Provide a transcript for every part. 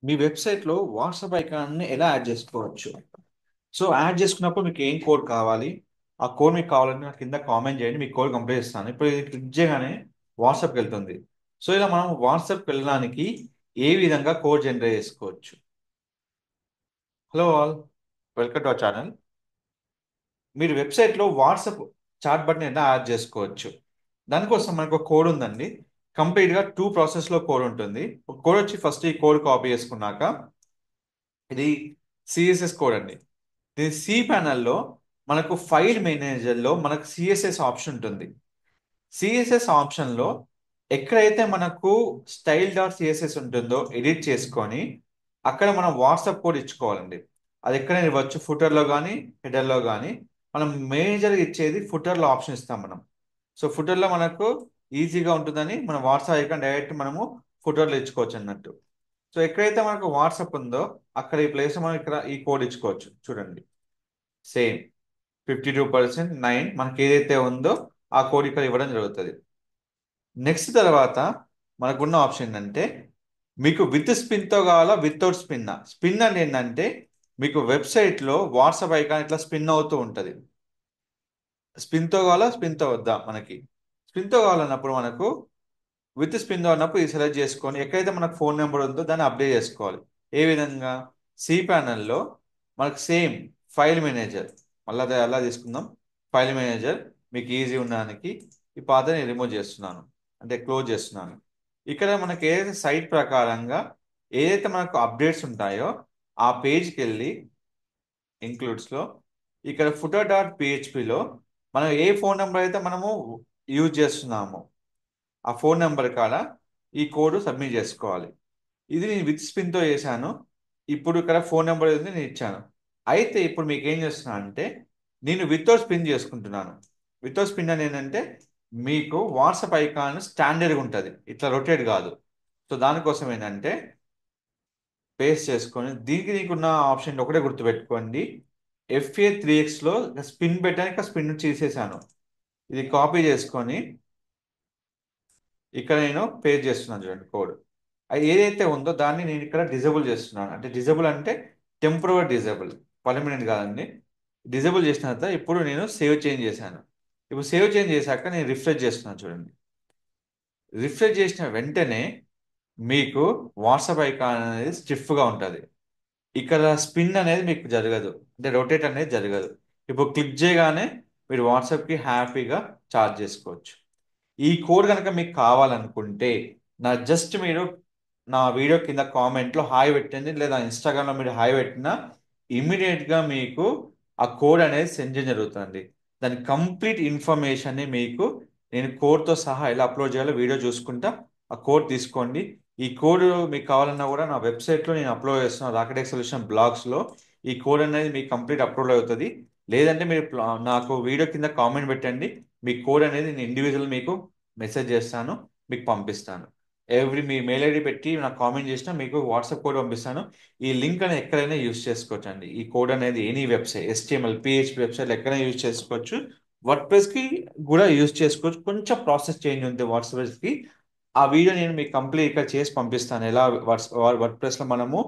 మీ వెబ్సైట్లో వాట్సాప్ ఐకాన్ని ఎలా యాడ్ చేసుకోవచ్చు? సో యాడ్ చేసుకున్నప్పుడు మీకు ఏం కోడ్ కావాలి? ఆ కోడ్ మీకు కావాలంటే నాకు కింద కామెంట్ చేయండి. మీకు కోడ్ కంప్లీట్ చేస్తాను. ఇప్పుడు ఇది క్లిక్ చేయగానే వాట్సాప్కి వెళ్తుంది. సో ఇలా మనం వాట్సాప్కి వెళ్ళడానికి ఏ విధంగా కోడ్ జనరేట్ చేసుకోవచ్చు? Hello all, welcome to our channel. మీరు వెబ్సైట్లో వాట్సాప్ చాట్ బటన్ ఎలా యాడ్ చేసుకోవచ్చు? దానికోసం మనకు ఒక కోడ్ ఉందండి. కంప్లీట్గా టూ ప్రాసెస్లో కోడ్ ఉంటుంది. ఒక కోడ్ వచ్చి ఫస్ట్ ఈ కోడ్ కాపీ చేసుకున్నాక ఇది సిఎస్ఎస్ కోడ్ అండి. దీని సి ప్యానల్లో మనకు ఫైల్ మేనేజర్లో మనకు సిఎస్ఎస్ ఆప్షన్ ఉంటుంది. సిఎస్ఎస్ ఆప్షన్లో ఎక్కడైతే మనకు స్టైల్ డాట్ సిఎస్ఎస్ ఉంటుందో ఎడిట్ చేసుకొని అక్కడ మనం వాట్సాప్ కోడ్ ఇచ్చుకోవాలండి. అది ఎక్కడైనా ఇవ్వచ్చు, ఫుటర్లో కానీ హెడర్లో కానీ. మనం మేనేజర్ ఇచ్చేది ఫుటర్లో ఆప్షన్ ఇస్తాం మనం. సో ఫుటర్లో మనకు ఈజీగా ఉంటుందని మనం వాట్సాప్ ఐకాన్ డైరెక్ట్ మనము ఫుటర్లో ఇచ్చుకోవచ్చు అన్నట్టు. సో ఎక్కడైతే మనకు వాట్సాప్ ఉందో అక్కడ ఈ ప్లేస్ మనం ఇక్కడ ఈ కోడ్ ఇచ్చుకోవచ్చు. చూడండి, సేమ్ 52% 9 మనకి ఏదైతే ఉందో ఆ కోడ్ ఇక్కడ ఇవ్వడం జరుగుతుంది. నెక్స్ట్ తర్వాత మనకున్న ఆప్షన్ ఏంటంటే మీకు విత్ స్పిన్తో కావాలా వితౌట్ స్పిన్. స్పిన్ అని ఏంటంటే మీకు వెబ్సైట్లో వాట్సాప్ ఐకాన్ ఇట్లా స్పిన్ అవుతూ ఉంటుంది. స్పిన్తో కావాలా స్పిన్తో వద్దా? మనకి స్పిన్తో కావాలన్నప్పుడు మనకు విత్ స్పిన్ ఉన్నప్పుడు ఇది సెలెక్ట్ చేసుకొని ఎక్కడైతే మనకు ఫోన్ నెంబర్ ఉందో దాన్ని అప్డేట్ చేసుకోవాలి. ఏ విధంగా? సి ప్యానల్లో మనకు సేమ్ ఫైల్ మేనేజర్, మళ్ళీ అది ఎలా తీసుకుందాం. ఫైల్ మేనేజర్ మీకు ఈజీ ఉండడానికి ఈ పాతని రిమూవ్ చేస్తున్నాను, అంటే క్లోజ్ చేస్తున్నాను. ఇక్కడ మనకి ఏదైతే సైట్ ప్రకారంగా ఏదైతే మనకు అప్డేట్స్ ఉంటాయో ఆ పేజ్కి వెళ్ళి ఇంక్లూడ్స్లో ఇక్కడ ఫుటర్ డాట్ పిహెచ్పిలో మనం ఏ ఫోన్ నెంబర్ అయితే మనము యూజ్ చేస్తున్నామో ఆ ఫోన్ నెంబర్ కాడ ఈ కోడ్ సబ్మిట్ చేసుకోవాలి. ఇది నేను విత్ స్పిన్తో చేశాను. ఇప్పుడు ఇక్కడ ఫోన్ నెంబర్ ఉంది నేను ఇచ్చాను. అయితే ఇప్పుడు మీకు ఏం చేస్తున్నాను అంటే నేను వితౌట్ స్పిన్ చేసుకుంటున్నాను. వితౌట్ స్పిన్ అని ఏంటంటే మీకు వాట్సాప్ ఐకాన్ స్టాండర్డ్గా ఉంటుంది, ఇట్లా రొటేట్ కాదు. సో దానికోసం ఏంటంటే పేస్ట్ చేసుకొని దీనికి నీకున్న ఆప్షన్ ఒకటే గుర్తుపెట్టుకోండి. FA3Xలో స్పిన్ పెట్టాక స్పిన్ తీసేసాను. ఇది కాపీ చేసుకొని ఇక్కడ నేను పేస్ట్ చేస్తున్నాను. చూడండి కోడ్ అది ఏదైతే ఉందో దాన్ని నేను ఇక్కడ డిజేబుల్ చేస్తున్నాను. అంటే డిజేబుల్ అంటే టెంపరరీ డిజేబుల్, పర్మనెంట్ కాదండి. డిజేబుల్ చేసిన తర్వాత ఇప్పుడు నేను సేవ్ చేంజ్ చేశాను. ఇప్పుడు సేవ్ చేంజ్ చేశాక నేను రిఫ్రెష్ చేస్తున్నాను. చూడండి, రిఫ్రెష్ చేసిన వెంటనే మీకు వాట్సాప్ ఐకాన్ అనేది స్టిఫ్గా ఉంటుంది. ఇక్కడ స్పిన్ అనేది మీకు జరగదు, అంటే రొటేట్ అనేది జరగదు. ఇప్పుడు క్లిక్ చేయగానే మీరు వాట్సాప్కి హ్యాపీగా చార్జ్ చేసుకోవచ్చు. ఈ కోడ్ కనుక మీకు కావాలనుకుంటే జస్ట్ మీరు నా వీడియో కింద కామెంట్లో హాయ్ పెట్టండి, లేదా ఇన్స్టాగ్రామ్లో మీరు హాయ్ పెట్టినా ఇమ్మీడియట్గా మీకు ఆ కోడ్ అనేది సెండ్ చేయడం జరుగుతుంది. దాని కంప్లీట్ ఇన్ఫర్మేషన్ని మీకు నేను కోడ్తో సహా ఎలా అప్లోడ్ చేయాలో వీడియో చూసుకుంటా. ఆ కోడ్ తీసుకోండి. ఈ కోడ్ మీకు కావాలన్నా కూడా నా వెబ్సైట్లో నేను అప్లోడ్ చేస్తున్న రాకెట్ సొల్యూషన్ బ్లాగ్స్లో ఈ కోడ్ అనేది మీకు కంప్లీట్ అప్లోడ్ అవుతుంది. లేదంటే మీరు నాకు వీడియో కింద కామెంట్ పెట్టండి. మీ కోడ్ అనేది నేను ఇండివిజువల్ మీకు మెసేజ్ చేస్తాను, మీకు పంపిస్తాను. మీ మెయిల్ ఐడి పెట్టి నాకు కామెంట్ చేసినా మీకు వాట్సాప్ కోడ్ పంపిస్తాను. ఈ లింక్ అనేది ఎక్కడైనా యూజ్ చేసుకోవచ్చు అండి. ఈ కోడ్ అనేది any website, HTML PHP website ఎక్కడైనా యూజ్ చేసుకోవచ్చు. వర్డ్ ప్రెస్కి కూడా యూజ్ చేసుకోవచ్చు. కొంచెం ప్రాసెస్ చేంజ్ ఉంది వర్డ్ ప్రెస్కి. ఆ వీడియో నేను మీకు కంప్లీట్గా చేసి పంపిస్తాను. ఎలా వర్డ్ ప్రెస్లో మనము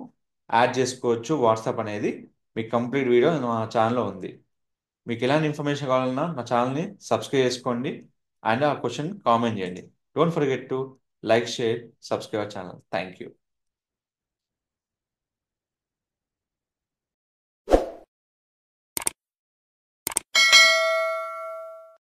యాడ్ చేసుకోవచ్చు వాట్సాప్ అనేది. మీకు కంప్లీట్ వీడియో నా ఛానల్లో ఉంది. మీకు ఎలాంటి ఇన్ఫర్మేషన్ కావాలన్నా నా ఛానల్ని సబ్స్క్రైబ్ చేసుకోండి అండ్ ఆ క్వశ్చన్ కామెంట్ చేయండి. Don't forget to like, share, subscribe channel. Thank you.